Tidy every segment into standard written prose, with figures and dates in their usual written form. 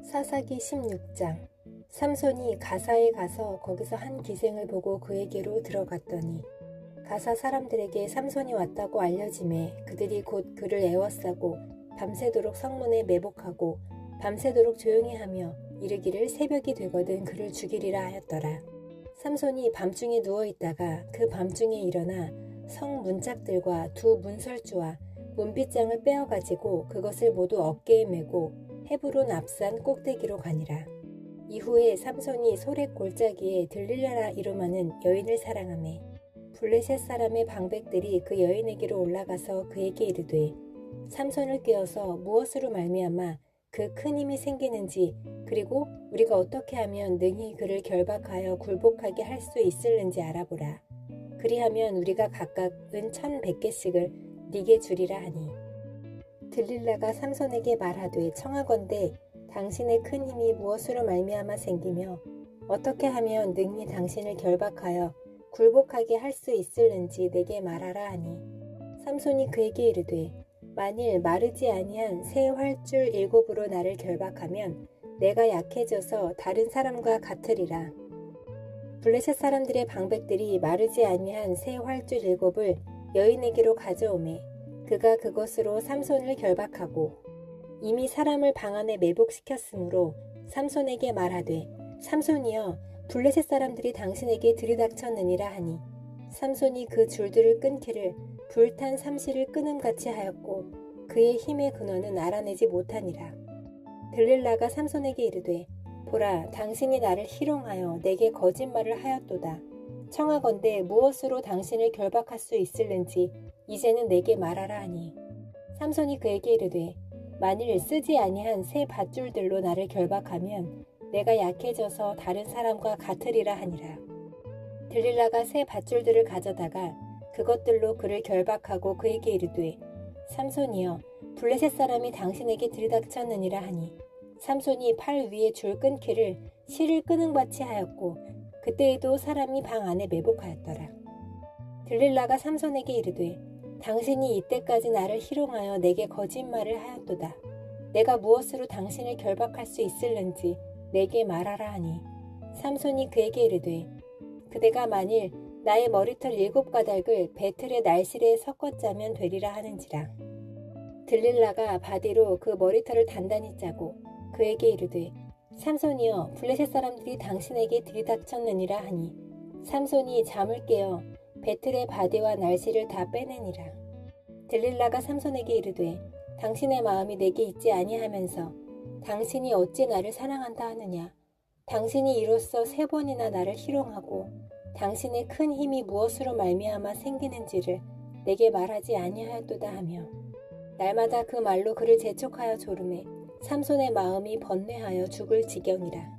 사사기 16장. 삼손이 가사에 가서 거기서 한 기생을 보고 그에게로 들어갔더니 가사 사람들에게 삼손이 왔다고 알려지매 그들이 곧 그를 에워싸고 밤새도록 성문에 매복하고 밤새도록 조용히 하며 이르기를 새벽이 되거든 그를 죽이리라 하였더라. 삼손이 밤중에 누워있다가 그 밤중에 일어나 성 문짝들과 두 문설주와 문빗장을 빼어가지고 그것을 모두 어깨에 메고 헤브론 앞산 꼭대기로 가니라. 이후에 삼손이 소렉 골짜기에 들릴라라 이름하는 여인을 사랑하매 블레셋 사람의 방백들이 그 여인에게로 올라가서 그에게 이르되 삼손을 꾀어서 무엇으로 말미암아 그 큰 힘이 생기는지 그리고 우리가 어떻게 하면 능히 그를 결박하여 굴복하게 할 수 있을는지 알아보라. 그리하면 우리가 각각 은 1,100개씩을 네게 주리라 하니 들릴라가 삼손에게 말하되 청하건대 당신의 큰 힘이 무엇으로 말미암아 생기며 어떻게 하면 능히 당신을 결박하여 굴복하게 할 수 있을는지 내게 말하라 하니 삼손이 그에게 이르되 만일 마르지 아니한 새 활줄 7으로 나를 결박하면 내가 약해져서 다른 사람과 같으리라. 블레셋 사람들의 방백들이 마르지 아니한 새 활줄 7을 여인에게로 가져오매 그가 그것으로 삼손을 결박하고 이미 사람을 방 안에 매복시켰으므로 삼손에게 말하되 삼손이여 블레셋 사람들이 당신에게 들이닥쳤느니라 하니 삼손이 그 줄들을 끊기를 불탄 삼시를 끊음같이 하였고 그의 힘의 근원은 알아내지 못하니라. 들릴라가 삼손에게 이르되 보라 당신이 나를 희롱하여 내게 거짓말을 하였도다. 청하건대 무엇으로 당신을 결박할 수 있을는지 이제는 내게 말하라 하니 삼손이 그에게 이르되 만일 쓰지 아니한 새 밧줄들로 나를 결박하면 내가 약해져서 다른 사람과 같으리라 하니라. 들릴라가 새 밧줄들을 가져다가 그것들로 그를 결박하고 그에게 이르되 삼손이여 블레셋 사람이 당신에게 들이닥쳤느니라 하니 삼손이 팔 위에 줄 끊기를 실을 끊음같이 하였고 그때에도 사람이 방 안에 매복하였더라. 들릴라가 삼손에게 이르되 당신이 이때까지 나를 희롱하여 내게 거짓말을 하였도다. 내가 무엇으로 당신을 결박할 수 있을는지 내게 말하라 하니 삼손이 그에게 이르되 그대가 만일 나의 머리털 7가닥을 배틀의 날실에 섞어 짜면 되리라 하는지라. 들릴라가 바디로 그 머리털을 단단히 짜고 그에게 이르되 삼손이여 블레셋 사람들이 당신에게 들이닥쳤느니라 하니 삼손이 잠을 깨어 배틀의 바디와 날실을 다 빼내니라. 들릴라가 삼손에게 이르되 당신의 마음이 내게 있지 아니하면서 당신이 어찌 나를 사랑한다 하느냐. 당신이 이로써 3번이나 나를 희롱하고 당신의 큰 힘이 무엇으로 말미암아 생기는지를 내게 말하지 아니하였도다 하며 날마다 그 말로 그를 재촉하여 조르매 삼손의 마음이 번뇌하여 죽을 지경이라.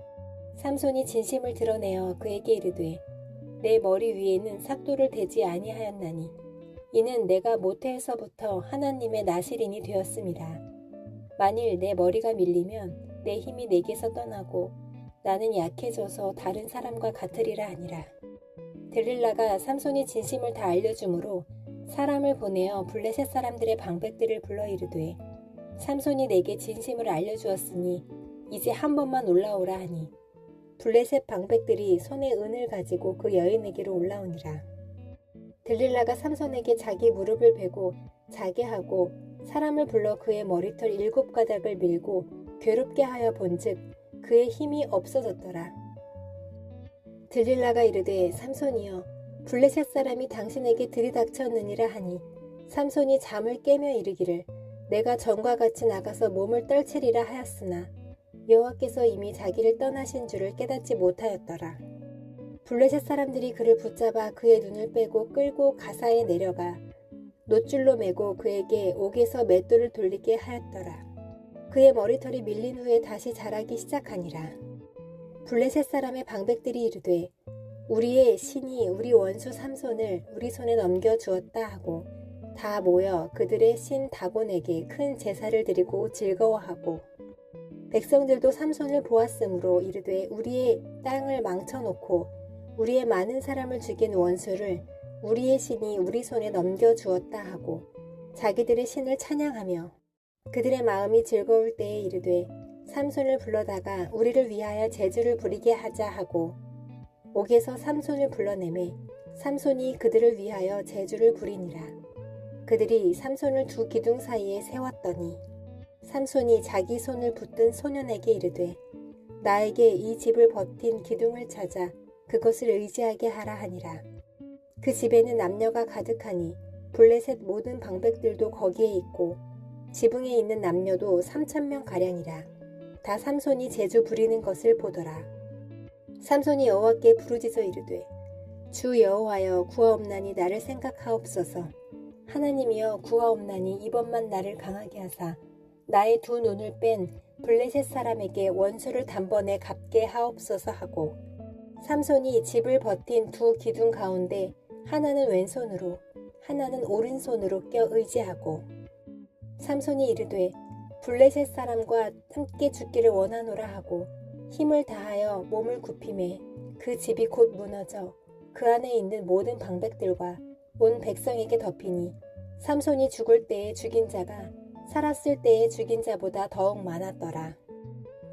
삼손이 진심을 드러내어 그에게 이르되 내 머리 위에는 삭도를 대지 아니하였나니 이는 내가 모태에서부터 하나님의 나실인이 되었음이라. 만일 내 머리가 밀리면 내 힘이 내게서 떠나고 나는 약해져서 다른 사람과 같으리라 하니라. 들릴라가 삼손이 진심을 다 알려주므로 사람을 보내어 블레셋 사람들의 방백들을 불러 이르되 삼손이 내게 진심을 알려주었으니 이제 한 번만 올라오라 하니 블레셋 방백들이 손에 은을 가지고 그 여인에게로 올라오니라. 들릴라가 삼손에게 자기 무릎을 베고 자게 하고 사람을 불러 그의 머리털 7가닥을 밀고 괴롭게 하여 본즉 그의 힘이 없어졌더라. 들릴라가 이르되 삼손이여 블레셋 사람이 당신에게 들이닥쳤느니라 하니 삼손이 잠을 깨며 이르기를 내가 전과 같이 나가서 몸을 떨치리라 하였으나 여호와께서 이미 자기를 떠나신 줄을 깨닫지 못하였더라. 블레셋 사람들이 그를 붙잡아 그의 눈을 빼고 끌고 가사에 내려가 놋줄로 매고 그에게 옥에서 맷돌을 돌리게 하였더라. 그의 머리털이 밀린 후에 다시 자라기 시작하니라. 블레셋 사람의 방백들이 이르되 우리의 신이 우리 원수 삼손을 우리 손에 넘겨주었다 하고 다 모여 그들의 신 다곤에게 큰 제사를 드리고 즐거워하고 백성들도 삼손을 보았으므로 이르되 우리의 땅을 망쳐놓고 우리의 많은 사람을 죽인 원수를 우리의 신이 우리 손에 넘겨주었다 하고 자기들의 신을 찬양하며 그들의 마음이 즐거울 때에 이르되 삼손을 불러다가 우리를 위하여 제주를 부리게 하자 하고 옥에서 삼손을 불러내매 삼손이 그들을 위하여 제주를 부리니라. 그들이 삼손을 두 기둥 사이에 세웠더니 삼손이 자기 손을 붙든 소년에게 이르되 나에게 이 집을 버틴 기둥을 찾아 그것을 의지하게 하라 하니라. 그 집에는 남녀가 가득하니 블레셋 모든 방백들도 거기에 있고 지붕에 있는 남녀도 3,000명 가량이라. 다 삼손이 제주 부리는 것을 보더라. 삼손이 여호와께 부르짖어 이르되 주 여호와여 구하옵나니 나를 생각하옵소서. 하나님이여 구하옵나니 이번만 나를 강하게 하사 나의 두 눈을 뺀 블레셋 사람에게 원수를 단번에 갚게 하옵소서 하고 삼손이 집을 버틴 두 기둥 가운데 하나는 왼손으로 하나는 오른손으로 껴 의지하고 삼손이 이르되 블레셋 사람과 함께 죽기를 원하노라 하고 힘을 다하여 몸을 굽히매 그 집이 곧 무너져 그 안에 있는 모든 방백들과 온 백성에게 덮이니 삼손이 죽을 때에 죽인 자가 살았을 때에 죽인 자보다 더욱 많았더라.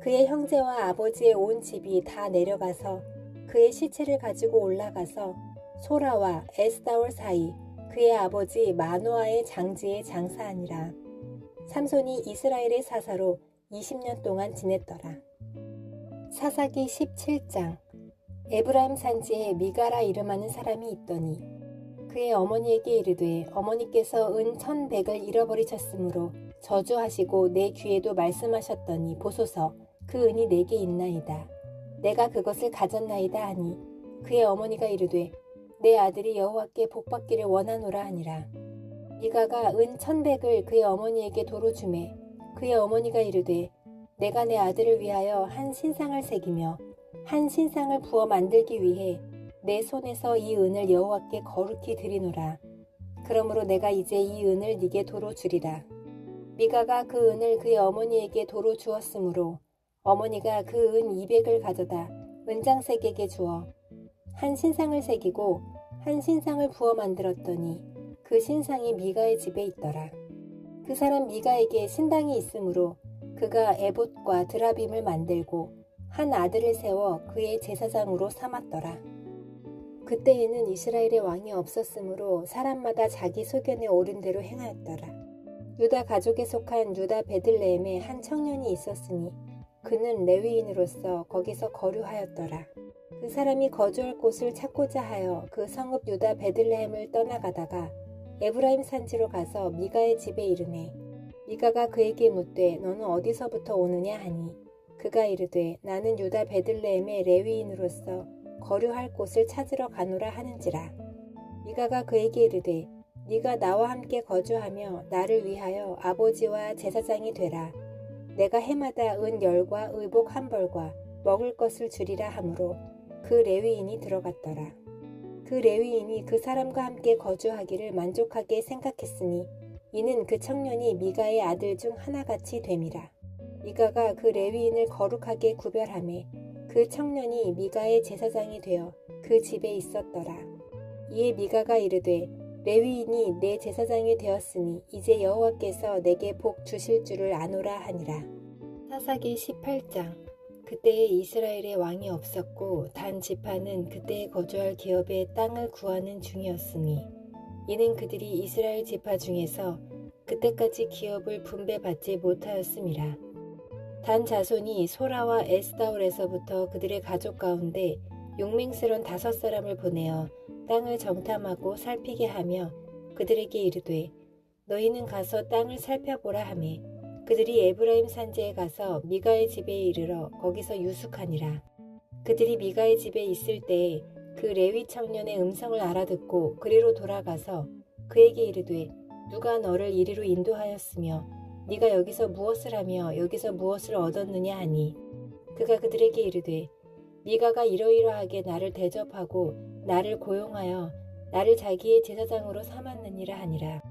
그의 형제와 아버지의 온 집이 다 내려가서 그의 시체를 가지고 올라가서 소라와 에스다올 사이 그의 아버지 마노아의 장지에 장사하니라. 삼손이 이스라엘의 사사로 20년 동안 지냈더라. 사사기 17장. 에브라임 산지에 미가라 이름하는 사람이 있더니 그의 어머니에게 이르되 어머니께서 은 1,100을 잃어버리셨으므로 저주하시고 내 귀에도 말씀하셨더니 보소서 그 은이 내게 있나이다. 내가 그것을 가졌나이다 하니 그의 어머니가 이르되 내 아들이 여호와께 복받기를 원하노라 하니라. 미가가 은 1,100을 그의 어머니에게 도로 주매 그의 어머니가 이르되 내가 내 아들을 위하여 한 신상을 새기며 한 신상을 부어 만들기 위해 내 손에서 이 은을 여호와께 거룩히 드리노라. 그러므로 내가 이제 이 은을 네게 도로 주리라. 미가가 그 은을 그의 어머니에게 도로 주었으므로 어머니가 그 은 200을 가져다 은장색에게 주어 한 신상을 새기고 한 신상을 부어 만들었더니 그 신상이 미가의 집에 있더라. 그 사람 미가에게 신당이 있으므로 그가 에봇과 드라빔을 만들고 한 아들을 세워 그의 제사장으로 삼았더라. 그때에는 이스라엘의 왕이 없었으므로 사람마다 자기 소견에 옳은 대로 행하였더라. 유다 가족에 속한 유다 베들레헴에 한 청년이 있었으니 그는 레위인으로서 거기서 거류하였더라. 그 사람이 거주할 곳을 찾고자 하여 그 성읍 유다 베들레헴을 떠나가다가 에브라임 산지로 가서 미가의 집에 이르매 미가가 그에게 묻되 너는 어디서부터 오느냐 하니 그가 이르되 나는 유다 베들레헴의 레위인으로서 거류할 곳을 찾으러 가노라 하는지라. 미가가 그에게 이르되 네가 나와 함께 거주하며 나를 위하여 아버지와 제사장이 되라. 내가 해마다 은 10과 의복 1벌과 먹을 것을 주리라 하므로 그 레위인이 들어갔더라. 그 레위인이 그 사람과 함께 거주하기를 만족하게 생각했으니 이는 그 청년이 미가의 아들 중 하나같이 됨이라. 미가가 그 레위인을 거룩하게 구별하매 그 청년이 미가의 제사장이 되어 그 집에 있었더라. 이에 미가가 이르되 레위인이 내 제사장이 되었으니 이제 여호와께서 내게 복 주실 줄을 아노라 하니라. 사사기 18장. 그때에 이스라엘에 왕이 없었고 단 지파는 그때에 거주할 기업의 땅을 구하는 중이었으니 이는 그들이 이스라엘 지파 중에서 그때까지 기업을 분배받지 못하였음이라. 단 자손이 소라와 에스다올에서부터 그들의 가족 가운데 용맹스런 5사람을 보내어 땅을 정탐하고 살피게 하며 그들에게 이르되 너희는 가서 땅을 살펴보라 하매 그들이 에브라임 산지에 가서 미가의 집에 이르러 거기서 유숙하니라. 그들이 미가의 집에 있을 때에 그 레위 청년의 음성을 알아듣고 그리로 돌아가서 그에게 이르되 누가 너를 이리로 인도하였으며 네가 여기서 무엇을 하며 여기서 무엇을 얻었느냐 하니 그가 그들에게 이르되 미가가 이러이러하게 나를 대접하고 나를 고용하여 나를 자기의 제사장으로 삼았느니라 하니라.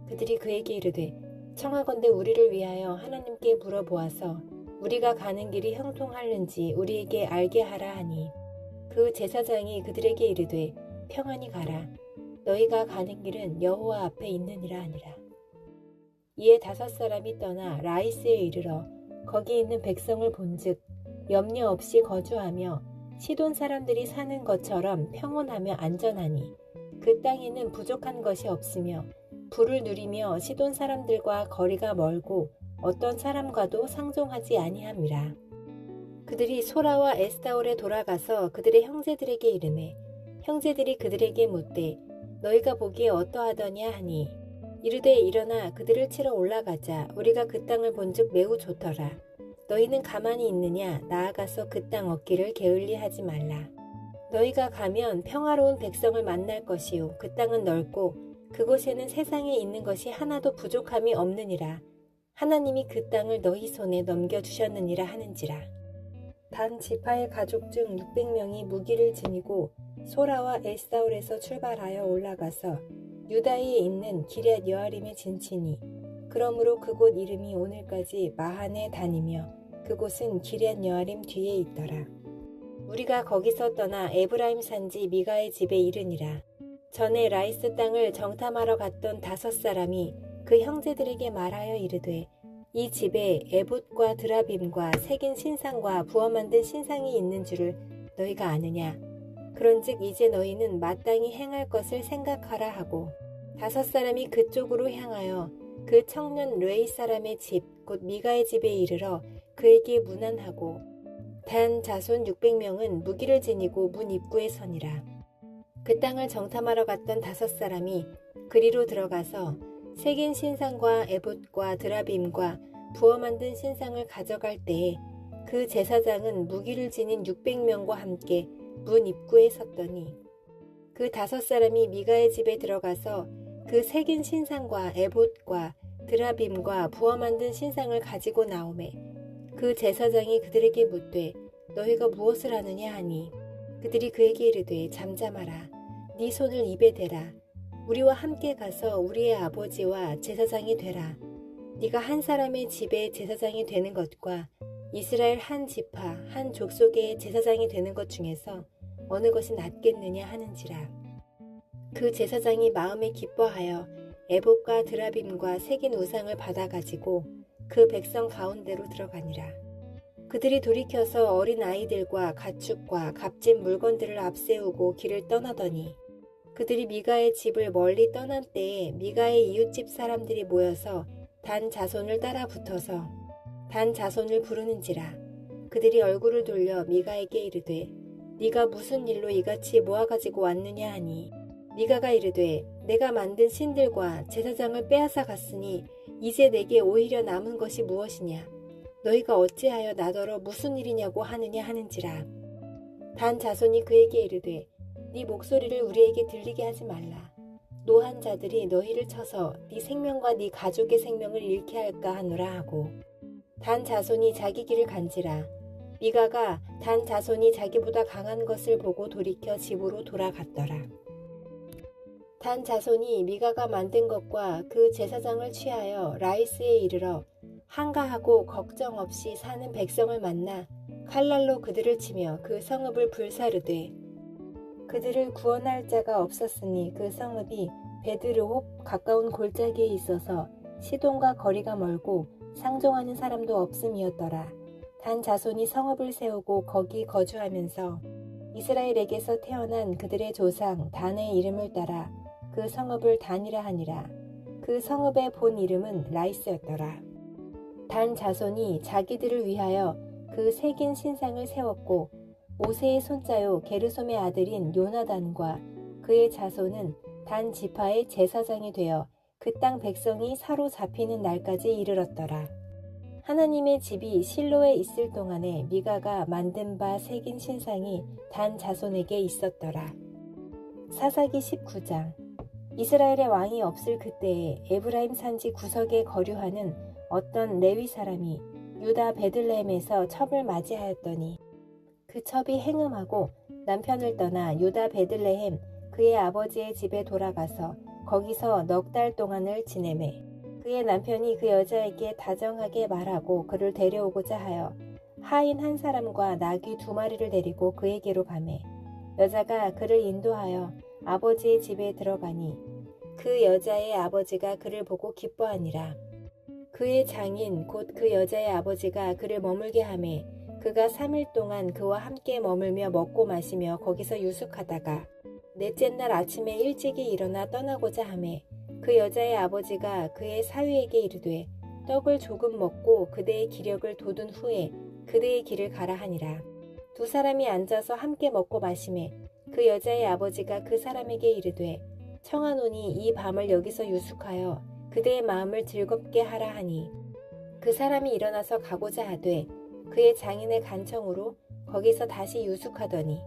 그들이 그에게 이르되 청하건대 우리를 위하여 하나님께 물어보아서 우리가 가는 길이 형통하는지 우리에게 알게 하라 하니 그 제사장이 그들에게 이르되 평안히 가라. 너희가 가는 길은 여호와 앞에 있느니라 하니라. 이에 5사람이 떠나 라이스에 이르러 거기 있는 백성을 본즉 염려 없이 거주하며 시돈 사람들이 사는 것처럼 평온하며 안전하니 그 땅에는 부족한 것이 없으며 부를 누리며 시돈 사람들과 거리가 멀고 어떤 사람과도 상종하지 아니함이라. 그들이 소라와 에스타올에 돌아가서 그들의 형제들에게 이르매 형제들이 그들에게 묻되 너희가 보기에 어떠하더냐 하니 이르되 일어나 그들을 치러 올라가자. 우리가 그 땅을 본즉 매우 좋더라. 너희는 가만히 있느냐? 나아가서 그 땅 얻기를 게을리하지 말라. 너희가 가면 평화로운 백성을 만날 것이요 그 땅은 넓고 그곳에는 세상에 있는 것이 하나도 부족함이 없느니라. 하나님이 그 땅을 너희 손에 넘겨주셨느니라 하는지라. 단 지파의 가족 중 600명이 무기를 지니고 소라와 에스타올에서 출발하여 올라가서 유다에 있는 기럇 여아림에 진치니 그러므로 그곳 이름이 오늘까지 마한에 다니며 그곳은 기럇 여아림 뒤에 있더라. 우리가 거기서 떠나 에브라임 산지 미가의 집에 이르니라. 전에 라이스 땅을 정탐하러 갔던 5사람이 그 형제들에게 말하여 이르되 이 집에 에봇과 드라빔과 새긴 신상과 부어 만든 신상이 있는 줄을 너희가 아느냐? 그런즉 이제 너희는 마땅히 행할 것을 생각하라 하고 5사람이 그쪽으로 향하여 그 청년 르웨이 사람의 집 곧 미가의 집에 이르러 그에게 문안하고 단 자손 600명은 무기를 지니고 문 입구에 서니라. 그 땅을 정탐하러 갔던 5사람이 그리로 들어가서 새긴 신상과 에봇과 드라빔과 부어 만든 신상을 가져갈 때에 그 제사장은 무기를 지닌 600명과 함께 문 입구에 섰더니 그 5사람이 미가의 집에 들어가서 그 새긴 신상과 에봇과 드라빔과 부어 만든 신상을 가지고 나오매 그 제사장이 그들에게 묻되 너희가 무엇을 하느냐 하니 그들이 그에게 이르되 잠잠하라. 네 손을 입에 대라. 우리와 함께 가서 우리의 아버지와 제사장이 되라. 네가 한 사람의 집에 제사장이 되는 것과 이스라엘 한 지파 한 족속의 제사장이 되는 것 중에서 어느 것이 낫겠느냐 하는지라. 그 제사장이 마음에 기뻐하여 에봇과 드라빔과 새긴 우상을 받아가지고 그 백성 가운데로 들어가니라. 그들이 돌이켜서 어린 아이들과 가축과 값진 물건들을 앞세우고 길을 떠나더니 그들이 미가의 집을 멀리 떠난 때에 미가의 이웃집 사람들이 모여서 단 자손을 따라 붙어서 단 자손을 부르는지라. 그들이 얼굴을 돌려 미가에게 이르되 네가 무슨 일로 이같이 모아가지고 왔느냐 하니 미가가 이르되 내가 만든 신들과 제사장을 빼앗아 갔으니 이제 내게 오히려 남은 것이 무엇이냐? 너희가 어찌하여 나더러 무슨 일이냐고 하느냐 하는지라. 단 자손이 그에게 이르되 네 목소리를 우리에게 들리게 하지 말라. 노한 자들이 너희를 쳐서 네 생명과 네 가족의 생명을 잃게 할까 하노라 하고 단 자손이 자기 길을 간지라. 미가가 단 자손이 자기보다 강한 것을 보고 돌이켜 집으로 돌아갔더라. 단 자손이 미가가 만든 것과 그 제사장을 취하여 라이스에 이르러 한가하고 걱정 없이 사는 백성을 만나 칼날로 그들을 치며 그 성읍을 불사르되 그들을 구원할 자가 없었으니 그 성읍이 베드르홉 가까운 골짜기에 있어서 시돈과 거리가 멀고 상종하는 사람도 없음이었더라. 단 자손이 성읍을 세우고 거기 거주하면서 이스라엘에게서 태어난 그들의 조상 단의 이름을 따라 그 성읍을 단이라 하니라. 그 성읍의 본 이름은 라이스였더라. 단 자손이 자기들을 위하여 그 새긴 신상을 세웠고 모세의 손자요 게르솜의 아들인 요나단과 그의 자손은 단 지파의 제사장이 되어 그 땅 백성이 사로잡히는 날까지 이르렀더라. 하나님의 집이 실로에 있을 동안에 미가가 만든 바 새긴 신상이 단 자손에게 있었더라. 사사기 19장. 이스라엘의 왕이 없을 그때에 에브라임 산지 구석에 거류하는 어떤 레위 사람이 유다 베들레헴에서 첩을 맞이하였더니 그 첩이 행음하고 남편을 떠나 유다 베들레헴 그의 아버지의 집에 돌아가서 거기서 넉 달 동안을 지내매 그의 남편이 그 여자에게 다정하게 말하고 그를 데려오고자 하여 하인 한 사람과 나귀 2마리를 데리고 그에게로 가매 여자가 그를 인도하여 아버지의 집에 들어가니 그 여자의 아버지가 그를 보고 기뻐하니라. 그의 장인 곧 그 여자의 아버지가 그를 머물게 하매 그가 3일 동안 그와 함께 머물며 먹고 마시며 거기서 유숙하다가 넷째 날 아침에 일찍이 일어나 떠나고자 하매 그 여자의 아버지가 그의 사위에게 이르되 떡을 조금 먹고 그대의 기력을 돋운 후에 그대의 길을 가라 하니라. 두 사람이 앉아서 함께 먹고 마시매 그 여자의 아버지가 그 사람에게 이르되 청하노니 이 밤을 여기서 유숙하여 그대의 마음을 즐겁게 하라 하니 그 사람이 일어나서 가고자 하되 그의 장인의 간청으로 거기서 다시 유숙하더니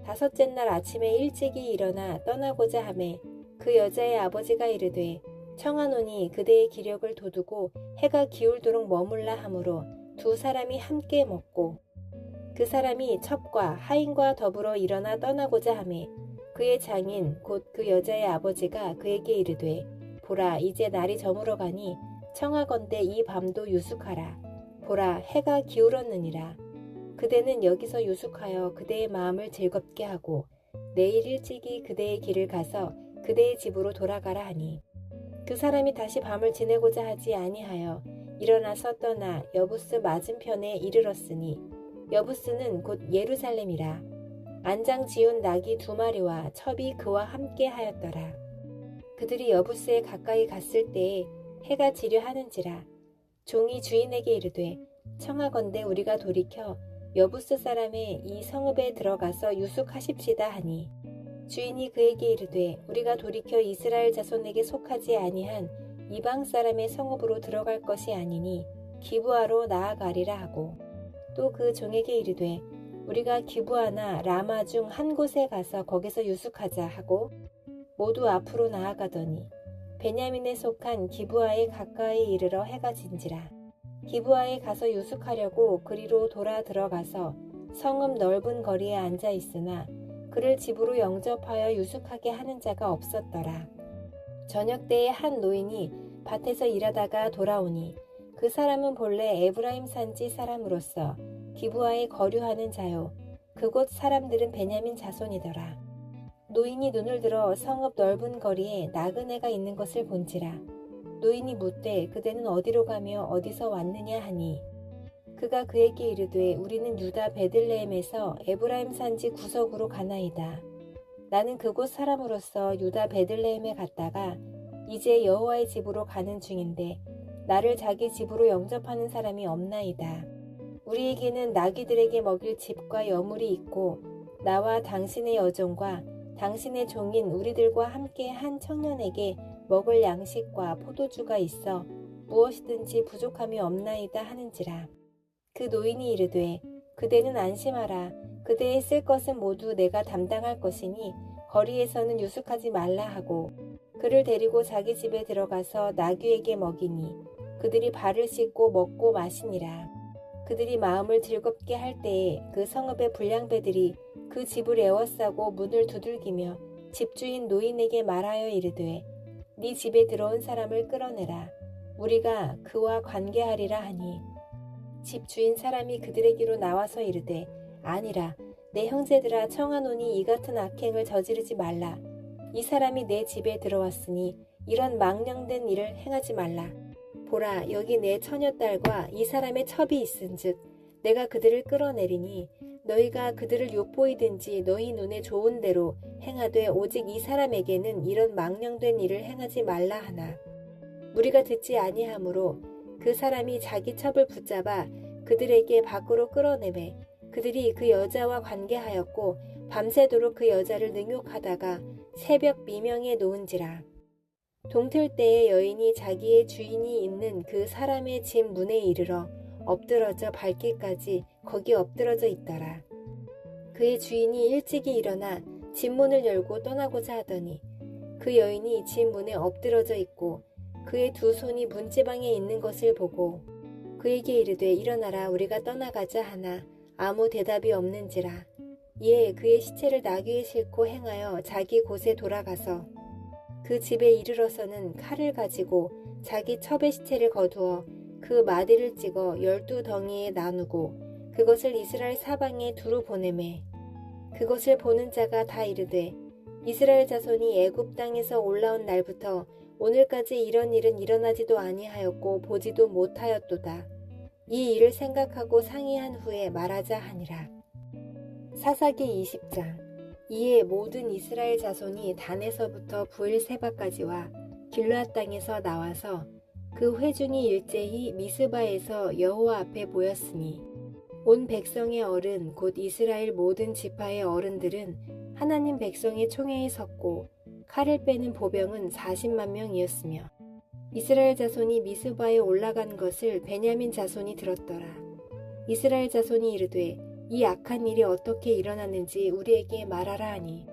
다섯째 날 아침에 일찍이 일어나 떠나고자 하매 그 여자의 아버지가 이르되 청하노니 그대의 기력을 돋우고 해가 기울도록 머물라 하므로 두 사람이 함께 먹고 그 사람이 첩과 하인과 더불어 일어나 떠나고자 하매 그의 장인 곧 그 여자의 아버지가 그에게 이르되 보라 이제 날이 저물어 가니 청하건대 이 밤도 유숙하라. 보라 해가 기울었느니라. 그대는 여기서 유숙하여 그대의 마음을 즐겁게 하고 내일 일찍이 그대의 길을 가서 그대의 집으로 돌아가라 하니 그 사람이 다시 밤을 지내고자 하지 아니하여 일어나서 떠나 여부스 맞은편에 이르렀으니 여부스는 곧 예루살렘이라. 안장 지운 낙이 2마리와 첩이 그와 함께 하였더라. 그들이 여부스에 가까이 갔을 때에 해가 지려 하는지라. 종이 주인에게 이르되 청하건대 우리가 돌이켜 여부스 사람의 이 성읍에 들어가서 유숙하십시다 하니 주인이 그에게 이르되 우리가 돌이켜 이스라엘 자손에게 속하지 아니한 이방 사람의 성읍으로 들어갈 것이 아니니 기브아로 나아가리라 하고 또 그 종에게 이르되 우리가 기브아나 라마 중 한 곳에 가서 거기서 유숙하자 하고 모두 앞으로 나아가더니 베냐민에 속한 기브아에 가까이 이르러 해가 진지라. 기브아에 가서 유숙하려고 그리로 돌아 들어가서 성읍 넓은 거리에 앉아 있으나 그를 집으로 영접하여 유숙하게 하는 자가 없었더라. 저녁 때에 한 노인이 밭에서 일하다가 돌아오니 그 사람은 본래 에브라임 산지 사람으로서 기브아에 거류하는 자요 그곳 사람들은 베냐민 자손이더라. 노인이 눈을 들어 성읍 넓은 거리에 나그네가 있는 것을 본지라. 노인이 묻되 그대는 어디로 가며 어디서 왔느냐 하니 그가 그에게 이르되 우리는 유다 베들레헴에서 에브라임 산지 구석으로 가나이다. 나는 그곳 사람으로서 유다 베들레헴에 갔다가 이제 여호와의 집으로 가는 중인데 나를 자기 집으로 영접하는 사람이 없나이다. 우리에게는 나귀들에게 먹일 집과 여물이 있고 나와 당신의 여종과 당신의 종인 우리들과 함께 한 청년에게 먹을 양식과 포도주가 있어 무엇이든지 부족함이 없나이다 하는지라. 그 노인이 이르되 그대는 안심하라. 그대의 쓸 것은 모두 내가 담당할 것이니 거리에서는 유숙하지 말라 하고 그를 데리고 자기 집에 들어가서 나귀에게 먹이니 그들이 발을 씻고 먹고 마시니라. 그들이 마음을 즐겁게 할 때에 그 성읍의 불량배들이 그 집을 에워싸고 문을 두들기며 집주인 노인에게 말하여 이르되 네 집에 들어온 사람을 끌어내라. 우리가 그와 관계하리라 하니 집주인 사람이 그들에게로 나와서 이르되 아니라 내 형제들아 청하노니 이 같은 악행을 저지르지 말라. 이 사람이 내 집에 들어왔으니 이런 망령된 일을 행하지 말라. 보라 여기 내 처녀딸과 이 사람의 첩이 있은즉 내가 그들을 끌어내리니 너희가 그들을 욕보이든지 너희 눈에 좋은 대로 행하되 오직 이 사람에게는 이런 망령된 일을 행하지 말라 하나 무리가 듣지 아니하므로 그 사람이 자기 첩을 붙잡아 그들에게 밖으로 끌어내매 그들이 그 여자와 관계하였고 밤새도록 그 여자를 능욕하다가 새벽 미명에 놓은지라. 동틀 때에 여인이 자기의 주인이 있는 그 사람의 집 문에 이르러 엎드러져 밟기까지 거기 엎드러져 있더라. 그의 주인이 일찍이 일어나 집 문을 열고 떠나고자 하더니 그 여인이 집 문에 엎드러져 있고 그의 두 손이 문지방에 있는 것을 보고 그에게 이르되 일어나라 우리가 떠나가자 하나 아무 대답이 없는지라. 이에 그의 시체를 나귀에 싣고 행하여 자기 곳에 돌아가서 그 집에 이르러서는 칼을 가지고 자기 첩의 시체를 거두어 그 마디를 찍어 12덩이에 나누고 그것을 이스라엘 사방에 두루 보내매 그것을 보는 자가 다 이르되 이스라엘 자손이 애굽 땅에서 올라온 날부터 오늘까지 이런 일은 일어나지도 아니하였고 보지도 못하였도다. 이 일을 생각하고 상의한 후에 말하자 하니라. 사사기 20장. 이에 모든 이스라엘 자손이 단에서부터 브엘세바까지와 길르앗 땅에서 나와서 그 회중이 일제히 미스바에서 여호와 앞에 모였으니 온 백성의 어른 곧 이스라엘 모든 지파의 어른들은 하나님 백성의 총회에 섰고 칼을 빼는 보병은 40만 명이었으며 이스라엘 자손이 미스바에 올라간 것을 베냐민 자손이 들었더라. 이스라엘 자손이 이르되 이 악한 일이 어떻게 일어났는지 우리에게 말하라 하니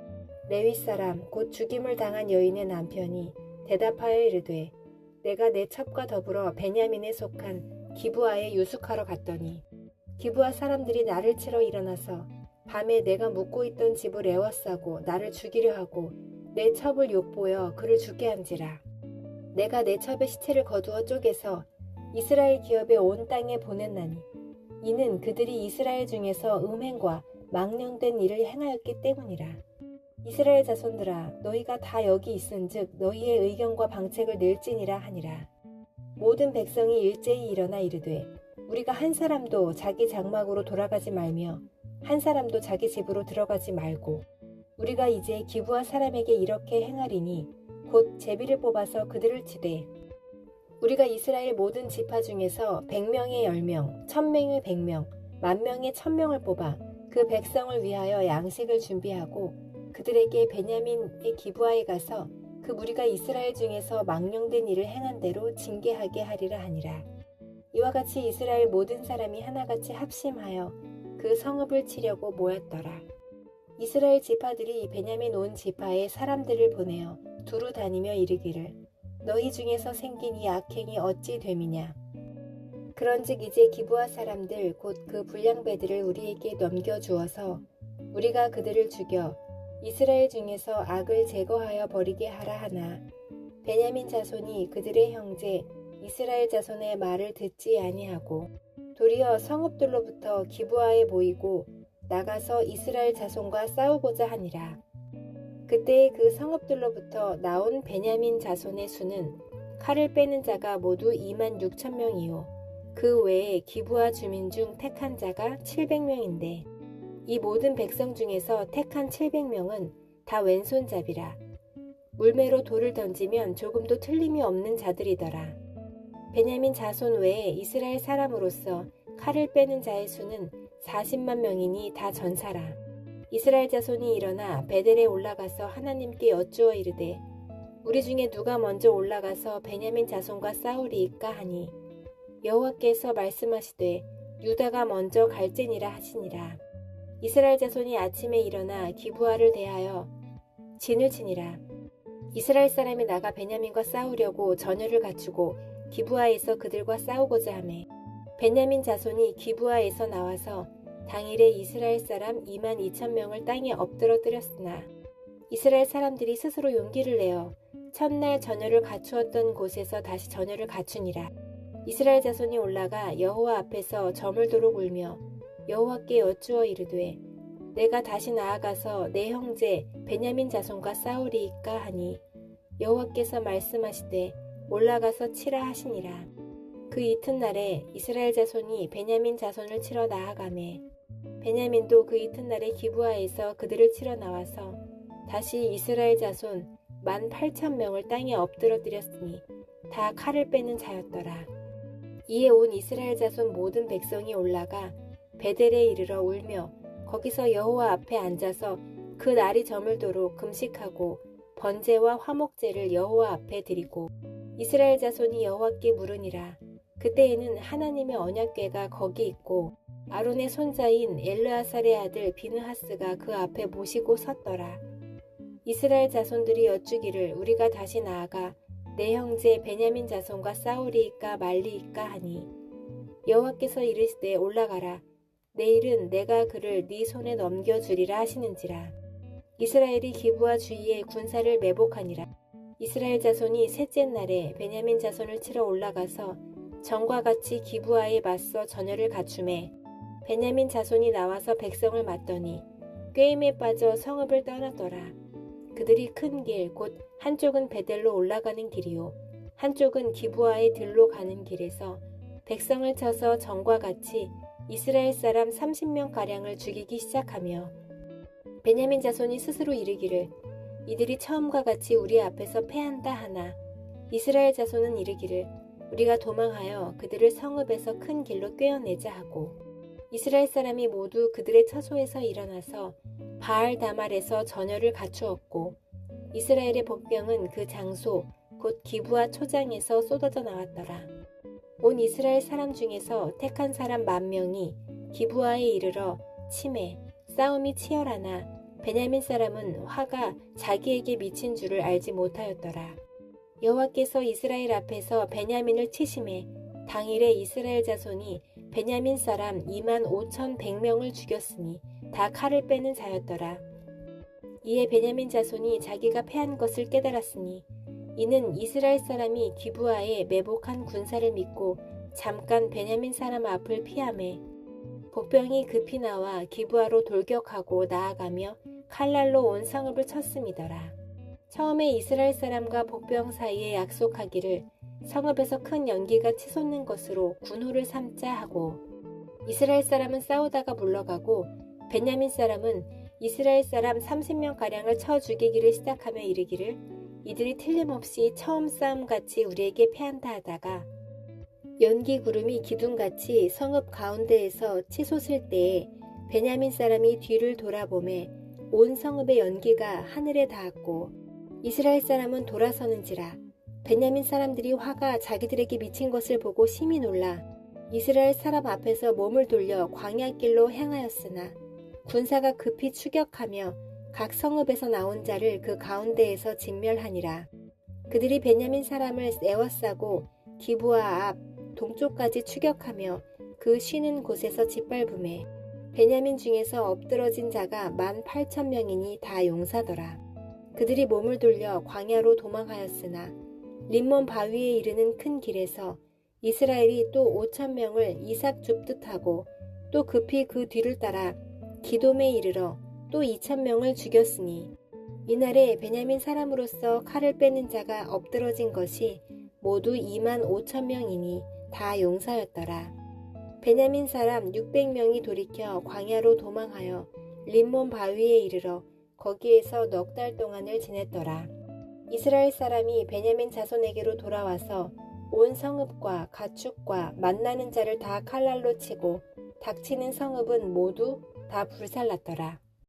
레위 사람 곧 죽임을 당한 여인의 남편이 대답하여 이르되 내가 내 첩과 더불어 베냐민에 속한 기브아에 유숙하러 갔더니 기브아 사람들이 나를 치러 일어나서 밤에 내가 묵고 있던 집을 에워싸고 나를 죽이려 하고 내 첩을 욕보여 그를 죽게 한지라. 내가 내 첩의 시체를 거두어 쪼개서 이스라엘 기업의 온 땅에 보냈나니 이는 그들이 이스라엘 중에서 음행과 망령된 일을 행하였기 때문이라. 이스라엘 자손들아 너희가 다 여기 있은즉 너희의 의견과 방책을 낼지니라 하니라. 모든 백성이 일제히 일어나 이르되 우리가 한 사람도 자기 장막으로 돌아가지 말며 한 사람도 자기 집으로 들어가지 말고 우리가 이제 기브아 사람에게 이렇게 행하리니 곧 제비를 뽑아서 그들을 치되 우리가 이스라엘 모든 지파 중에서 100명의 10명, 1000명의 100명, 10,000명의 1000명을 뽑아 그 백성을 위하여 양식을 준비하고 그들에게 베냐민의 기브아에 가서 그 무리가 이스라엘 중에서 망령된 일을 행한 대로 징계하게 하리라 하니라. 이와 같이 이스라엘 모든 사람이 하나같이 합심하여 그 성읍을 치려고 모였더라. 이스라엘 지파들이 베냐민 온 지파에 사람들을 보내어 두루 다니며 이르기를 너희 중에서 생긴 이 악행이 어찌 됨이냐. 그런즉 이제 기브아 사람들 곧 그 불량배들을 우리에게 넘겨주어서 우리가 그들을 죽여 이스라엘 중에서 악을 제거하여 버리게 하라 하나 베냐민 자손이 그들의 형제 이스라엘 자손의 말을 듣지 아니하고 도리어 성읍들로부터 기브아에 모이고 나가서 이스라엘 자손과 싸우고자 하니라. 그때 그 성읍들로부터 나온 베냐민 자손의 수는 칼을 빼는 자가 모두 26,000명이요 그 외에 기브아 주민 중 택한 자가 700명인데 이 모든 백성 중에서 택한 700명은 다 왼손잡이라. 물매로 돌을 던지면 조금도 틀림이 없는 자들이더라. 베냐민 자손 외에 이스라엘 사람으로서 칼을 빼는 자의 수는 40만 명이니 다 전사라. 이스라엘 자손이 일어나 베델에 올라가서 하나님께 여쭈어 이르되 우리 중에 누가 먼저 올라가서 베냐민 자손과 싸우리이까 하니 여호와께서 말씀하시되 유다가 먼저 갈지니라 하시니라. 이스라엘 자손이 아침에 일어나 기브아를 대하여 진을 치니라. 이스라엘 사람이 나가 베냐민과 싸우려고 전열을 갖추고 기브아에서 그들과 싸우고자 하매 베냐민 자손이 기브아에서 나와서 당일에 이스라엘 사람 22,000명을 땅에 엎드러뜨렸으나 이스라엘 사람들이 스스로 용기를 내어 첫날 전열을 갖추었던 곳에서 다시 전열을 갖추니라. 이스라엘 자손이 올라가 여호와 앞에서 저물도록 울며 여호와께 여쭈어 이르되 내가 다시 나아가서 내 형제 베냐민 자손과 싸우리이까 하니 여호와께서 말씀하시되 올라가서 치라 하시니라. 그 이튿날에 이스라엘 자손이 베냐민 자손을 치러 나아가매 베냐민도 그 이튿날에 기브아에서 그들을 치러 나와서 다시 이스라엘 자손 18,000명을 땅에 엎드러뜨렸으니 다 칼을 빼는 자였더라. 이에 온 이스라엘 자손 모든 백성이 올라가 베델에 이르러 울며 거기서 여호와 앞에 앉아서 그 날이 저물도록 금식하고 번제와 화목제를 여호와 앞에 드리고 이스라엘 자손이 여호와께 물으니라. 그때에는 하나님의 언약궤가 거기 있고 아론의 손자인 엘르아살의 아들 비느하스가 그 앞에 모시고 섰더라. 이스라엘 자손들이 여쭈기를 우리가 다시 나아가 내 형제 베냐민 자손과 싸우리이까 말리이까 하니 여호와께서 이르시되 올라가라. 내일은 내가 그를 네 손에 넘겨주리라 하시는지라. 이스라엘이 기브아 주위에 군사를 매복하니라. 이스라엘 자손이 셋째 날에 베냐민 자손을 치러 올라가서 전과 같이 기브아에 맞서 전열을 갖추매 베냐민 자손이 나와서 백성을 맞더니 꾀임에 빠져 성읍을 떠났더라. 그들이 큰 길, 곧 한쪽은 베델로 올라가는 길이요 한쪽은 기브아의 들로 가는 길에서 백성을 쳐서 전과 같이 이스라엘 사람 30명가량을 죽이기 시작하며 베냐민 자손이 스스로 이르기를 이들이 처음과 같이 우리 앞에서 패한다 하나 이스라엘 자손은 이르기를 우리가 도망하여 그들을 성읍에서 큰 길로 꿰어내자 하고 이스라엘 사람이 모두 그들의 처소에서 일어나서 바알 다말에서 전열을 갖추었고 이스라엘의 복병은 그 장소 곧 기브아 초장에서 쏟아져 나왔더라. 온 이스라엘 사람 중에서 택한 사람 10,000명이 기브아에 이르러 치매 싸움이 치열하나 베냐민 사람은 화가 자기에게 미친 줄을 알지 못하였더라. 여호와께서 이스라엘 앞에서 베냐민을 치심해 당일에 이스라엘 자손이 베냐민 사람 25,100명을 죽였으니 다 칼을 빼는 자였더라. 이에 베냐민 자손이 자기가 패한 것을 깨달았으니 이는 이스라엘 사람이 기브아에 매복한 군사를 믿고 잠깐 베냐민 사람 앞을 피하매 복병이 급히 나와 기브아로 돌격하고 나아가며 칼날로 온 성읍을 쳤음이더라. 처음에 이스라엘 사람과 복병 사이에 약속하기를 성읍에서 큰 연기가 치솟는 것으로 군호를 삼자 하고 이스라엘 사람은 싸우다가 물러가고 베냐민 사람은 이스라엘 사람 30명가량을 쳐 죽이기를 시작하며 이르기를 이들이 틀림없이 처음 싸움같이 우리에게 패한다 하다가 연기 구름이 기둥같이 성읍 가운데에서 치솟을 때에 베냐민 사람이 뒤를 돌아보매 온 성읍의 연기가 하늘에 닿았고 이스라엘 사람은 돌아서는지라 베냐민 사람들이 화가 자기들에게 미친 것을 보고 심히 놀라 이스라엘 사람 앞에서 몸을 돌려 광야길로 향하였으나 군사가 급히 추격하며 각 성읍에서 나온 자를 그 가운데에서 진멸하니라. 그들이 베냐민 사람을 에워싸고 기브아 앞 동쪽까지 추격하며 그 쉬는 곳에서 짓밟음에 베냐민 중에서 엎드러진 자가 18,000명이니 다 용사더라. 그들이 몸을 돌려 광야로 도망하였으나 림몬 바위에 이르는 큰 길에서 이스라엘이 또 5,000명을 이삭 줍듯 하고 또 급히 그 뒤를 따라 기돔에 이르러 또 2,000명을 죽였으니 이날에 베냐민 사람으로서 칼을 빼는 자가 엎드러진 것이 모두 25,000명이니 다 용사였더라. 베냐민 사람 600명이 돌이켜 광야로 도망하여 림몬 바위에 이르러 거기에서 넉 달 동안을 지냈더라. 이스라엘 사람이 베냐민 자손에게로 돌아와서 온 성읍과 가축과 만나는 자를 다 칼날로 치고 닥치는 성읍은 모두 다 불살랐더라.